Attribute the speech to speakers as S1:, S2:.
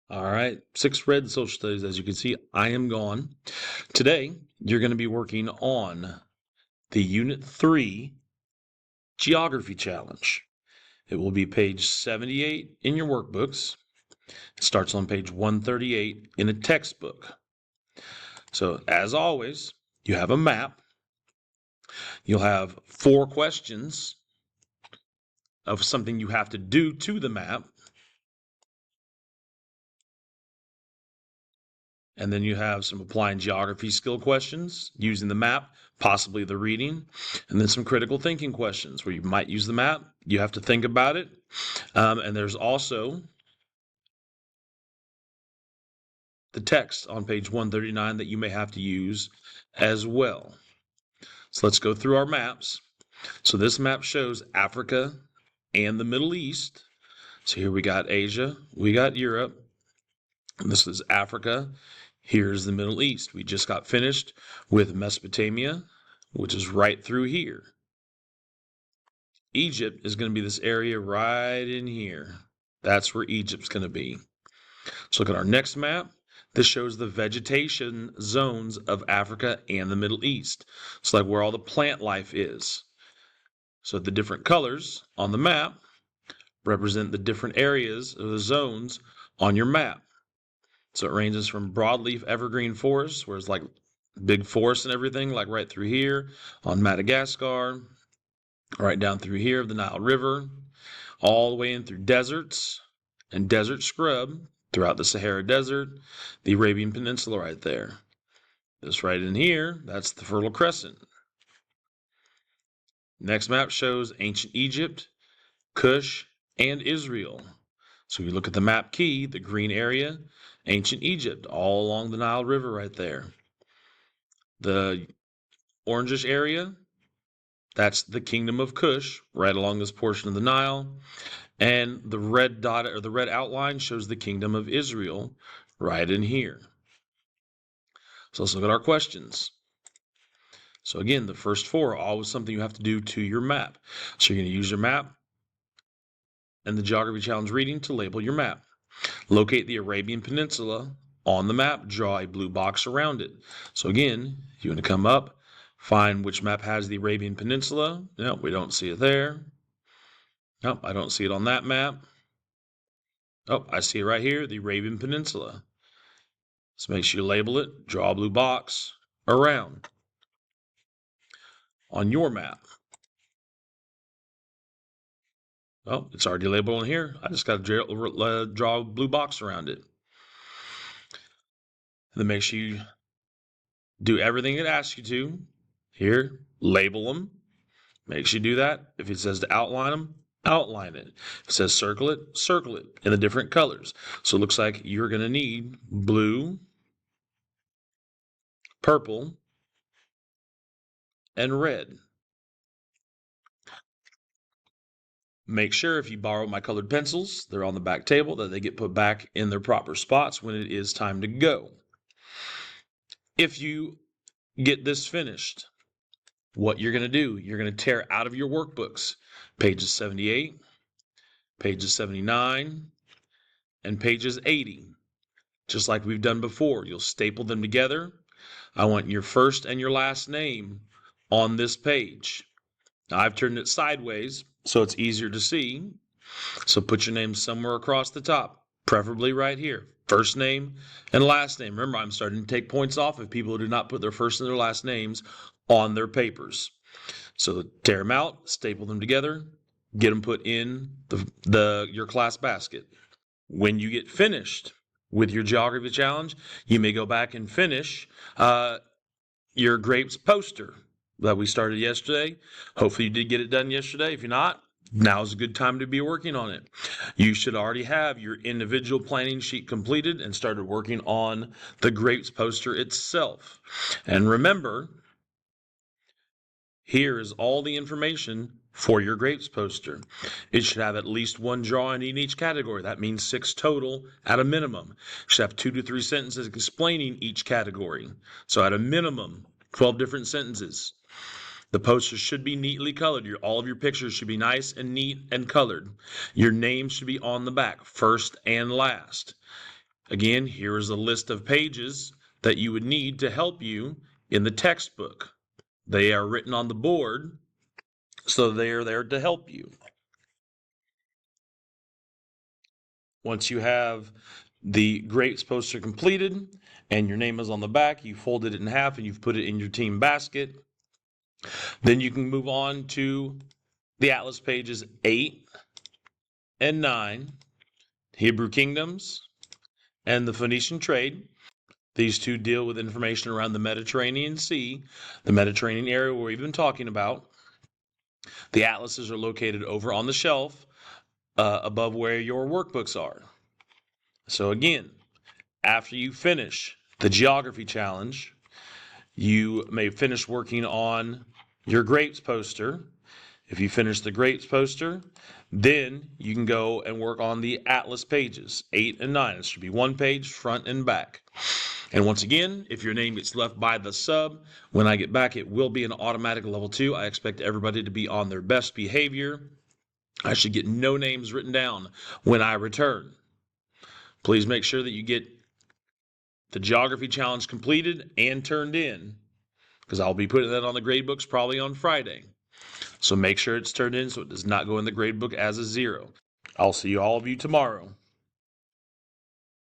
S1: All right, 6th Red Social Studies. As you can see, I am gone. Today, you're going to be working on the Unit 3 Geography Challenge. It will be page 78 in your workbooks. It starts on page 138 in a textbook. So, as always, you have a map. You'll have 4 questions of something you have to do to the map. And then you have some applying geography skill questions using the map, possibly the reading, and then some critical thinking questions where you might use the map. You have to think about it. And there's also the text on page 139 that you may have to use as well. So let's go through our maps. So this map shows Africa and the Middle East. So here we got Asia, we got Europe. And this is Africa. Here's the Middle East. We just got finished with Mesopotamia, which is right through here. Egypt is going to be this area right in here. That's where Egypt's going to be. So look at our next map. This shows the vegetation zones of Africa and the Middle East. It's like where all the plant life is. So the different colors on the map represent the different areas of the zones on your map. So it ranges from broadleaf evergreen forests, where it's like big forests and everything, like right through here on Madagascar, right down through here of the Nile River, all the way in through deserts and desert scrub throughout the Sahara Desert, the Arabian Peninsula right there. This right in here, that's the Fertile Crescent. Next map shows ancient Egypt, Kush, and Israel. So if you look at the map key, the green area, ancient Egypt, all along the Nile River right there. The orangish area, that's the Kingdom of Kush, right along this portion of the Nile. And the red dot or the red outline shows the Kingdom of Israel right in here. So let's look at our questions. So again, the first 4 are always something you have to do to your map. So you're going to use your map and the Geography Challenge reading to label your map. Locate the Arabian Peninsula on the map, draw a blue box around it. So again, you want to come up, find which map has the Arabian Peninsula. No, we don't see it there. Nope, I don't see it on that map. Oh, I see it right here, the Arabian Peninsula. So make sure you label it, draw a blue box around on your map. Oh, it's already labeled on here. I just got to draw a blue box around it. And then make sure you do everything it asks you to. Here, label them. Make sure you do that. If it says to outline them, outline it. If it says circle it in the different colors. So it looks like you're going to need blue, purple, and red. Make sure if you borrow my colored pencils, they're on the back table, that they get put back in their proper spots when it is time to go. If you get this finished, what you're going to do, you're going to tear out of your workbooks pages 78, pages 79, and pages 80. Just like we've done before, you'll staple them together. I want your first and your last name on this page. Now, I've turned it sideways so it's easier to see. So put your name somewhere across the top, preferably right here. First name and last name. Remember, I'm starting to take points off of people who do not put their first and their last names on their papers. So tear them out, staple them together, get them put in your class basket. When you get finished with your geography challenge, you may go back and finish your grapes poster that we started yesterday. Hopefully you did get it done yesterday. If you're not, now's a good time to be working on it. You should already have your individual planning sheet completed and started working on the grapes poster itself. And remember, here is all the information for your grapes poster. It should have at least 1 drawing in each category. That means 6 total at a minimum. It should have 2 to 3 sentences explaining each category. So at a minimum, 12 different sentences. The poster should be neatly colored. All of your pictures should be nice and neat and colored. Your name should be on the back, first and last. Again, here is a list of pages that you would need to help you in the textbook. They are written on the board, so they are there to help you. Once you have the grapes poster completed and your name is on the back, you folded it in half and you've put it in your team basket. Then you can move on to the Atlas pages 8 and 9, Hebrew Kingdoms and the Phoenician Trade. These two deal with information around the Mediterranean Sea, the Mediterranean area we've been talking about. The atlases are located over on the shelf above where your workbooks are. So again, after you finish the geography challenge, you may finish working on your grapes poster. If you finish the grapes poster, then you can go and work on the Atlas pages, 8 and 9. It should be one page, front and back. And once again, if your name gets left by the sub, when I get back, it will be an automatic level 2. I expect everybody to be on their best behavior. I should get no names written down when I return. Please make sure that you get the geography challenge completed and turned in, because I'll be putting that on the grade books probably on Friday. So make sure it's turned in so it does not go in the grade book as a 0. I'll see all of you tomorrow.